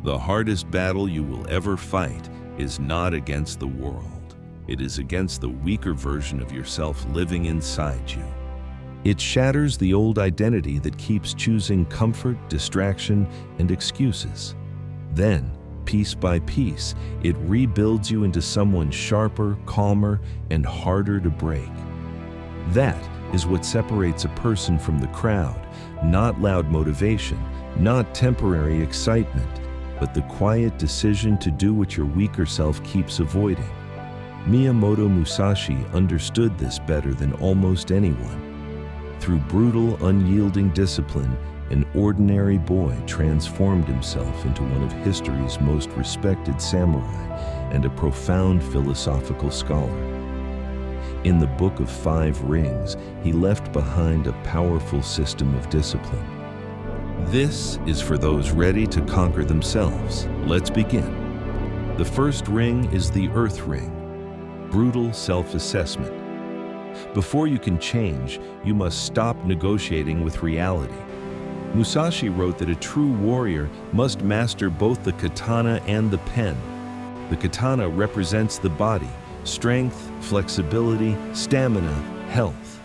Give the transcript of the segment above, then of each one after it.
The hardest battle you will ever fight is not against the world. It is against the weaker version of yourself living inside you. It shatters the old identity that keeps choosing comfort, distraction, and excuses. Then, piece by piece, it rebuilds you into someone sharper, calmer, and harder to break. That is what separates a person from the crowd, not loud motivation, not temporary excitement, but the quiet decision to do what your weaker self keeps avoiding. Miyamoto Musashi understood this better than almost anyone. Through brutal, unyielding discipline, an ordinary boy transformed himself into one of history's most respected samurai and a profound philosophical scholar. In the Book of 5 Rings, he left behind a powerful system of discipline. This is for those ready to conquer themselves. Let's begin. The first ring is the Earth Ring, brutal self-assessment. Before you can change, you must stop negotiating with reality. Musashi wrote that a true warrior must master both the katana and the pen. The katana represents the body, strength, flexibility, stamina, health.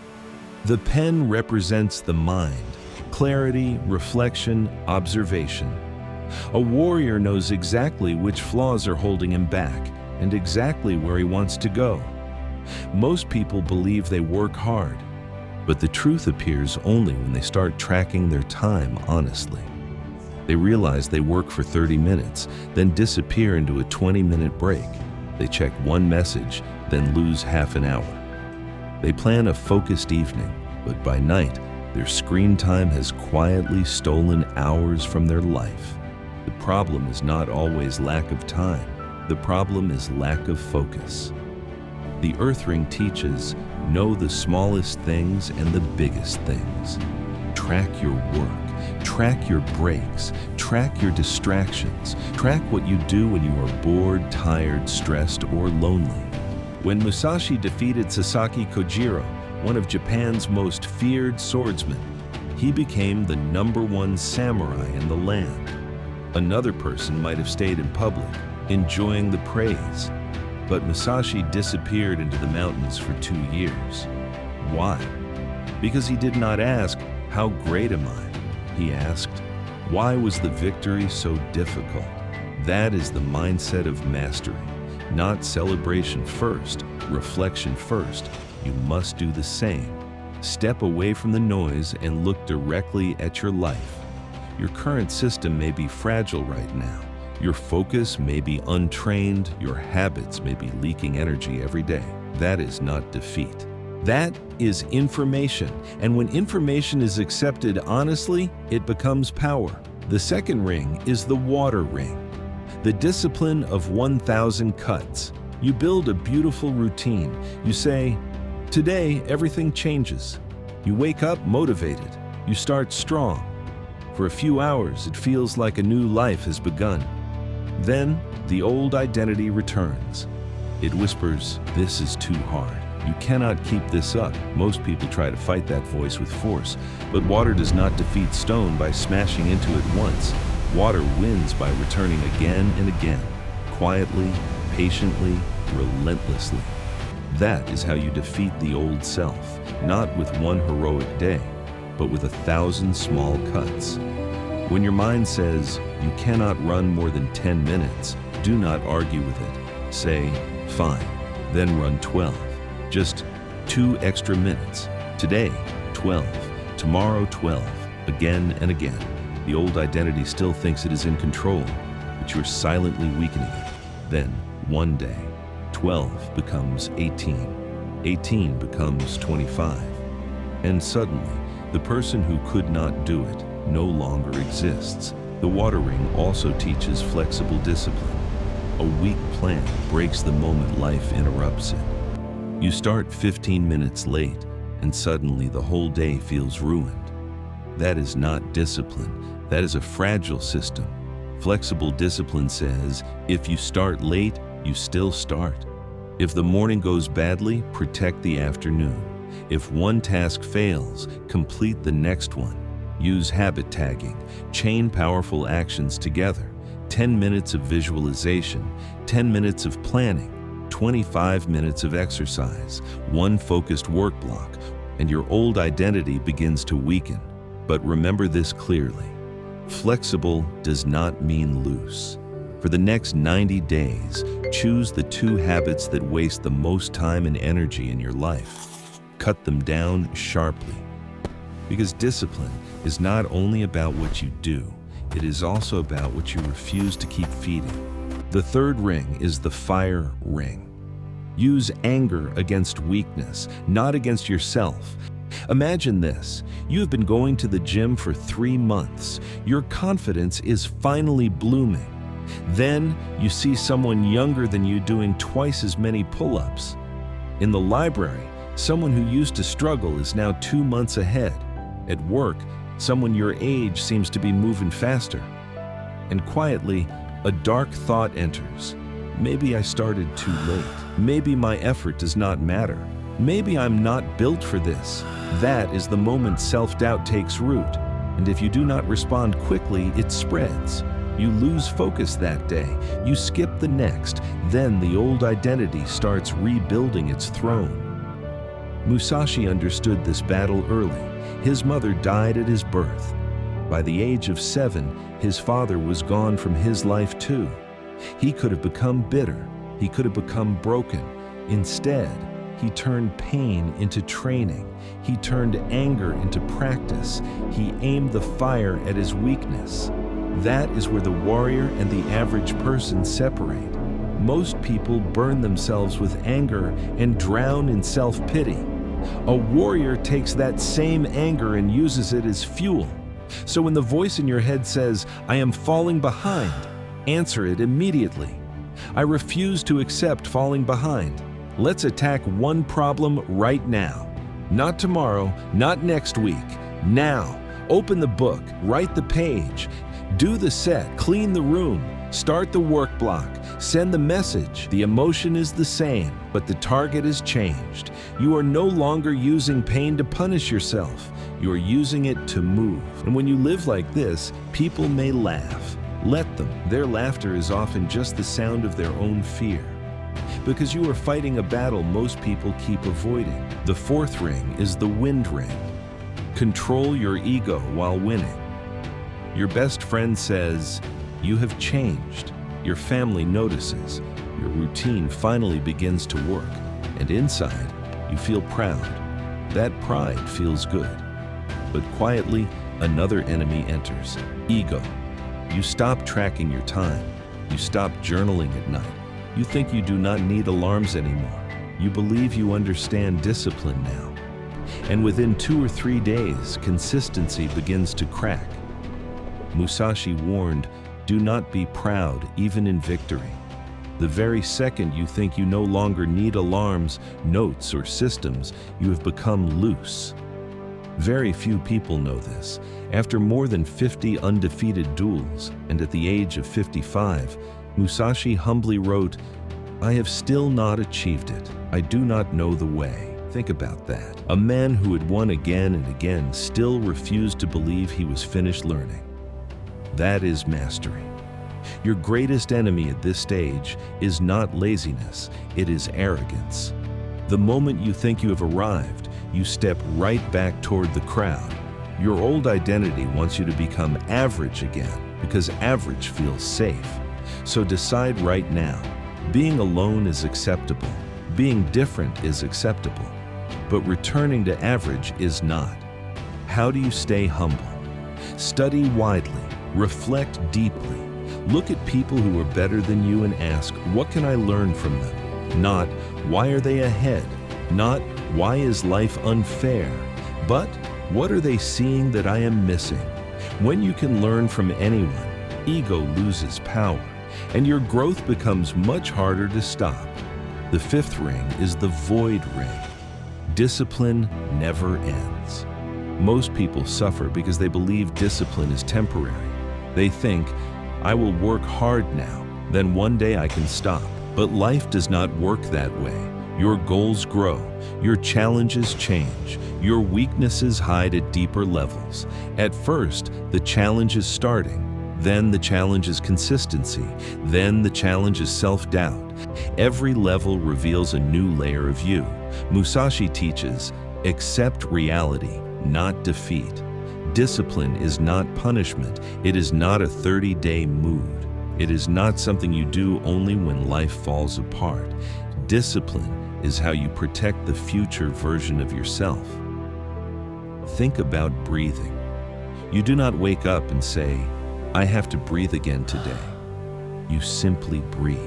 The pen represents the mind, clarity, reflection, observation. A warrior knows exactly which flaws are holding him back and exactly where he wants to go. Most people believe they work hard, but the truth appears only when they start tracking their time honestly. They realize they work for 30 minutes, then disappear into a 20-minute break. They check one message, then lose half an hour. They plan a focused evening, but by night, their screen time has quietly stolen hours from their life. The problem is not always lack of time. The problem is lack of focus. The Earth Ring teaches, know the smallest things and the biggest things. Track your work, track your breaks, track your distractions, track what you do when you are bored, tired, stressed, or lonely. When Musashi defeated Sasaki Kojiro, one of Japan's most feared swordsmen, he became the #1 samurai in the land. Another person might have stayed in public, enjoying the praise. But Musashi disappeared into the mountains for 2 years. Why? Because he did not ask, "How great am I?" He asked, "Why was the victory so difficult?" That is the mindset of mastery. Not celebration first, reflection first. You must do the same. Step away from the noise and look directly at your life. Your current system may be fragile right now. Your focus may be untrained, your habits may be leaking energy every day. That is not defeat. That is information, and when information is accepted honestly, it becomes power. The second ring is the water ring, the discipline of 1,000 cuts. You build a beautiful routine. You say, "Today, everything changes." You wake up motivated. You start strong. For a few hours, it feels like a new life has begun. Then, the old identity returns. It whispers, "This is too hard. You cannot keep this up." Most people try to fight that voice with force, but water does not defeat stone by smashing into it once. Water wins by returning again and again, quietly, patiently, relentlessly. That is how you defeat the old self, not with one heroic day, but with 1,000 small cuts. When your mind says, "You cannot run more than 10 minutes, do not argue with it. Say, "Fine, then run 12. Just 2 extra minutes. Today, 12. Tomorrow, 12. Again and again." The old identity still thinks it is in control, but you're silently weakening it. Then, one day, 12 becomes 18. 18 becomes 25. And suddenly, the person who could not do it no longer exists. The water ring also teaches flexible discipline. A weak plan breaks the moment life interrupts it. You start 15 minutes late, and suddenly the whole day feels ruined. That is not discipline. That is a fragile system. Flexible discipline says, if you start late, you still start. If the morning goes badly, protect the afternoon. If one task fails, complete the next one. Use habit tagging. Chain powerful actions together. 10 minutes of visualization, 10 minutes of planning, 25 minutes of exercise, one focused work block, and your old identity begins to weaken. But remember this clearly: flexible does not mean loose. For the next 90 days, choose the 2 habits that waste the most time and energy in your life. Cut them down sharply. Because discipline is not only about what you do, it is also about what you refuse to keep feeding. The third ring is the fire ring. Use anger against weakness, not against yourself. Imagine this: you have been going to the gym for 3 months. Your confidence is finally blooming. Then you see someone younger than you doing twice as many pull-ups. In the library, someone who used to struggle is now 2 months ahead. At work, someone your age seems to be moving faster. And quietly, a dark thought enters. Maybe I started too late. Maybe my effort does not matter. Maybe I'm not built for this. That is the moment self-doubt takes root. And if you do not respond quickly, it spreads. You lose focus that day. You skip the next. Then the old identity starts rebuilding its throne. Musashi understood this battle early. His mother died at his birth. By the age of 7, his father was gone from his life too. He could have become bitter. He could have become broken. Instead, he turned pain into training. He turned anger into practice. He aimed the fire at his weakness. That is where the warrior and the average person separate. Most people burn themselves with anger and drown in self-pity. A warrior takes that same anger and uses it as fuel. So when the voice in your head says, "I am falling behind," answer it immediately. I refuse to accept falling behind. Let's attack one problem right now. Not tomorrow, not next week. Now. Open the book, write the page, do the set, clean the room, start the work block, send the message. The emotion is the same, but the target is changed. You are no longer using pain to punish yourself. You are using it to move. And when you live like this, people may laugh. Let them. Their laughter is often just the sound of their own fear. Because you are fighting a battle most people keep avoiding. The fourth ring is the wind ring. Control your ego while winning. Your best friend says, "You have changed." Your family notices. Your routine finally begins to work. And inside, you feel proud. That pride feels good. But quietly, another enemy enters: ego. You stop tracking your time. You stop journaling at night. You think you do not need alarms anymore. You believe you understand discipline now. And within 2 or 3 days, consistency begins to crack. Musashi warned, do not be proud, even in victory. The very second you think you no longer need alarms, notes, or systems, you have become loose. Very few people know this. After more than 50 undefeated duels, and at the age of 55, Musashi humbly wrote, "I have still not achieved it. I do not know the way." Think about that. A man who had won again and again still refused to believe he was finished learning. That is mastery. Your greatest enemy at this stage is not laziness, it is arrogance. The moment you think you have arrived, you step right back toward the crowd. Your old identity wants you to become average again, because average feels safe. So decide right now. Being alone is acceptable. Being different is acceptable. But returning to average is not. How do you stay humble? Study widely. Reflect deeply. Look at people who are better than you and ask, what can I learn from them? Not, why are they ahead? Not, why is life unfair? But, what are they seeing that I am missing? When you can learn from anyone, ego loses power, and your growth becomes much harder to stop. The fifth ring is the void ring. Discipline never ends. Most people suffer because they believe discipline is temporary. They think, I will work hard now, then one day I can stop. But life does not work that way. Your goals grow, your challenges change, your weaknesses hide at deeper levels. At first, the challenge is starting. Then the challenge is consistency. Then the challenge is self-doubt. Every level reveals a new layer of you. Musashi teaches, accept reality, not defeat. Discipline is not punishment. It is not a 30-day mood. It is not something you do only when life falls apart. Discipline is how you protect the future version of yourself. Think about breathing. You do not wake up and say, I have to breathe again today. You simply breathe.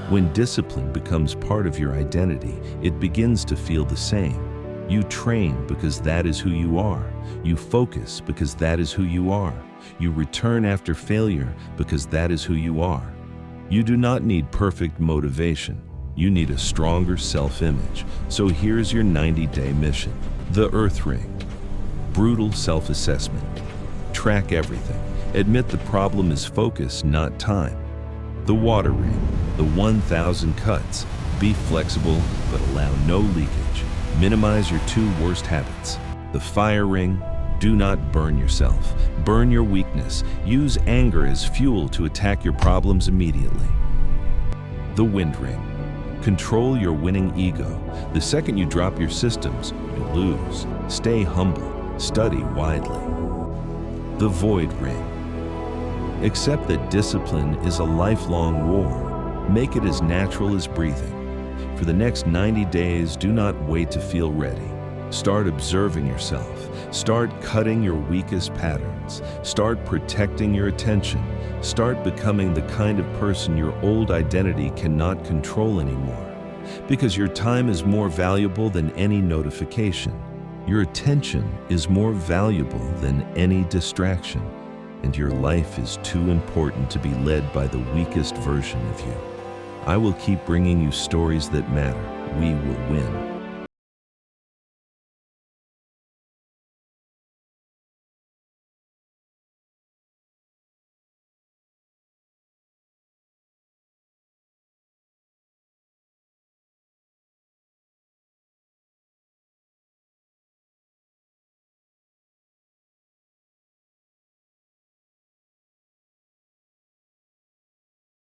When discipline becomes part of your identity, it begins to feel the same. You train because that is who you are. You focus because that is who you are. You return after failure because that is who you are. You do not need perfect motivation. You need a stronger self-image. So here's your 90-day mission. The Earth Ring. Brutal self-assessment. Track everything. Admit the problem is focus, not time. The Water Ring. The 1,000 cuts. Be flexible, but allow no leakage. Minimize your 2 worst habits. The Fire Ring. Do not burn yourself. Burn your weakness. Use anger as fuel to attack your problems immediately. The Wind Ring. Control your winning ego. The second you drop your systems, you lose. Stay humble. Study widely. The Void Ring. Accept that discipline is a lifelong war. Make it as natural as breathing. For the next 90 days, do not wait to feel ready. Start observing yourself. Start cutting your weakest patterns. Start protecting your attention. Start becoming the kind of person your old identity cannot control anymore. Because your time is more valuable than any notification. Your attention is more valuable than any distraction. And your life is too important to be led by the weakest version of you. I will keep bringing you stories that matter. We will win.